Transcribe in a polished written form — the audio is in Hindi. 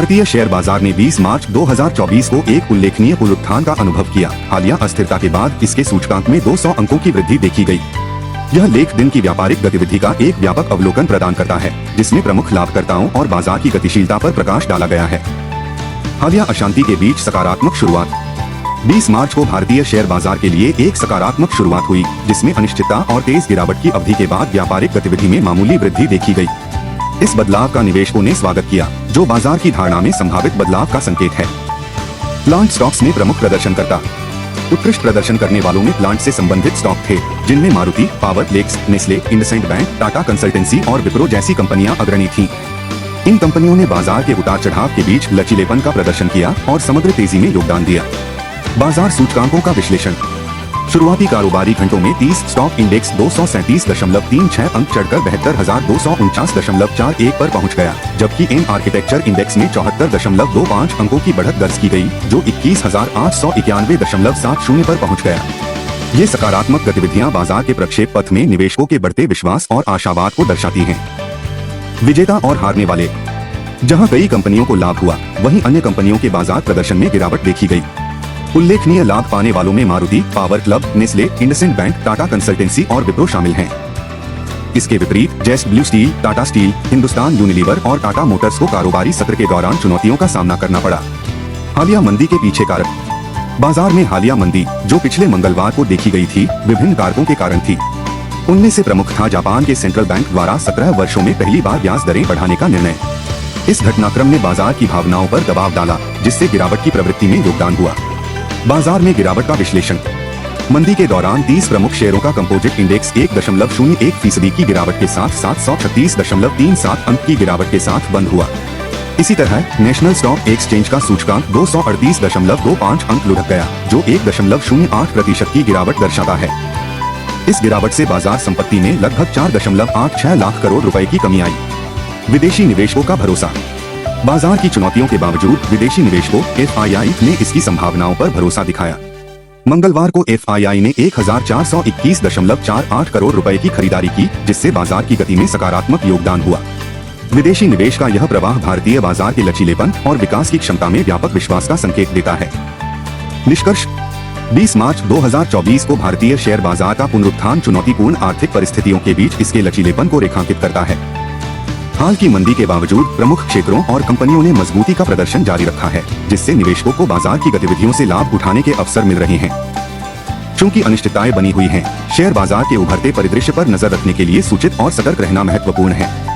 भारतीय शेयर बाजार ने 20 मार्च 2024 को एक उल्लेखनीय पुनरुत्थान का अनुभव किया। हालिया अस्थिरता के बाद इसके सूचकांक में 200 अंकों की वृद्धि देखी गई। यह लेख दिन की व्यापारिक गतिविधि का एक व्यापक अवलोकन प्रदान करता है, जिसमें प्रमुख लाभकर्ताओं और बाजार की गतिशीलता पर प्रकाश डाला गया है। हालिया अशांति के बीच सकारात्मक शुरुआत। 20 मार्च को भारतीय शेयर बाजार के लिए एक सकारात्मक शुरुआत हुई, जिसमें अनिश्चितता और तेज गिरावट की अवधि के बाद व्यापारिक गतिविधि में मामूली वृद्धि देखी गई। इस बदलाव का निवेशकों ने स्वागत किया, जो बाजार की धारणा में संभावित बदलाव का संकेत है। प्लांट स्टॉक्स में प्रमुख प्रदर्शनकर्ता। उत्कृष्ट प्रदर्शन करने वालों में प्लांट से संबंधित स्टॉक थे, जिनमें Maruti, power, flex, Nestle, IndusInd bank, Tata consultancy और विप्रो जैसी कंपनियां अग्रणी थीं। इन कंपनियों ने बाजार के उतार चढ़ाव के बीच लचीलेपन का प्रदर्शन किया और समग्र तेजी में योगदान दिया। बाजार सूचकांकों का विश्लेषण। शुरुआती कारोबारी घंटों में 30 स्टॉक इंडेक्स 237.36 अंक चढ़कर 72,249.41 पर पहुंच गया, जबकि एम आर्किटेक्चर इंडेक्स में 74.25 अंकों की बढ़त दर्ज की गई, जो 21,891.70 पर पहुंच गया। ये सकारात्मक गतिविधियां बाजार के प्रक्षेप पथ में निवेशकों के बढ़ते विश्वास और आशावाद को दर्शाती हैं। विजेता और हारने वाले। जहां कई कंपनियों को लाभ हुआ, वहीं अन्य कंपनियों के बाजार प्रदर्शन में गिरावट देखी गई। उल्लेखनीय लाभ पाने वालों में Maruti, power club, Nestle, IndusInd bank, Tata consultancy और विप्रो शामिल हैं। इसके विपरीत JSW steel, Tata steel, Hindustan Unilever और टाटा मोटर्स को कारोबारी सत्र के दौरान चुनौतियों का सामना करना पड़ा। हालिया मंदी के पीछे कारक। बाजार में हालिया मंदी, जो पिछले मंगलवार को देखी गई थी, विभिन्न कारकों के कारण थी। उनमें से प्रमुख था जापान के सेंट्रल बैंक द्वारा 17 वर्षों में पहली बार ब्याज दरें बढ़ाने का निर्णय। इस घटनाक्रम ने बाजार की भावनाओं पर दबाव डाला, जिससे गिरावट की प्रवृत्ति में योगदान हुआ। बाजार में गिरावट का विश्लेषण। मंदी के दौरान 30 प्रमुख शेयरों का कंपोजिट इंडेक्स 1.01% की गिरावट के साथ 736.37 अंक की गिरावट के साथ बंद हुआ। इसी तरह नेशनल स्टॉक एक्सचेंज का सूचकांक 238.25 अंक लुढ़क गया, जो 1.08% की गिरावट दर्शाता है। इस गिरावट से बाजार संपत्ति में लगभग 4.86 लाख करोड़ रुपए की कमी आई। विदेशी निवेशकों का भरोसा। बाजार की चुनौतियों के बावजूद विदेशी निवेशकों FII ने इसकी संभावनाओं पर भरोसा दिखाया। मंगलवार को FII ने 1421.48 करोड़ रुपए की खरीदारी की, जिससे बाजार की गति में सकारात्मक योगदान हुआ। विदेशी निवेश का यह प्रवाह भारतीय बाजार के लचीलेपन और विकास की क्षमता में व्यापक विश्वास का संकेत देता है। निष्कर्ष। 20 मार्च 2024 को भारतीय शेयर बाजार का पुनरुत्थान चुनौतीपूर्ण आर्थिक परिस्थितियों के बीच इसके लचीलेपन को रेखांकित करता है। हाल की मंदी के बावजूद प्रमुख क्षेत्रों और कंपनियों ने मजबूती का प्रदर्शन जारी रखा है, जिससे निवेशकों को बाजार की गतिविधियों से लाभ उठाने के अवसर मिल रहे हैं। चूंकि अनिश्चितताएं बनी हुई हैं, शेयर बाजार के उभरते परिदृश्य पर नजर रखने के लिए सूचित और सतर्क रहना महत्वपूर्ण है।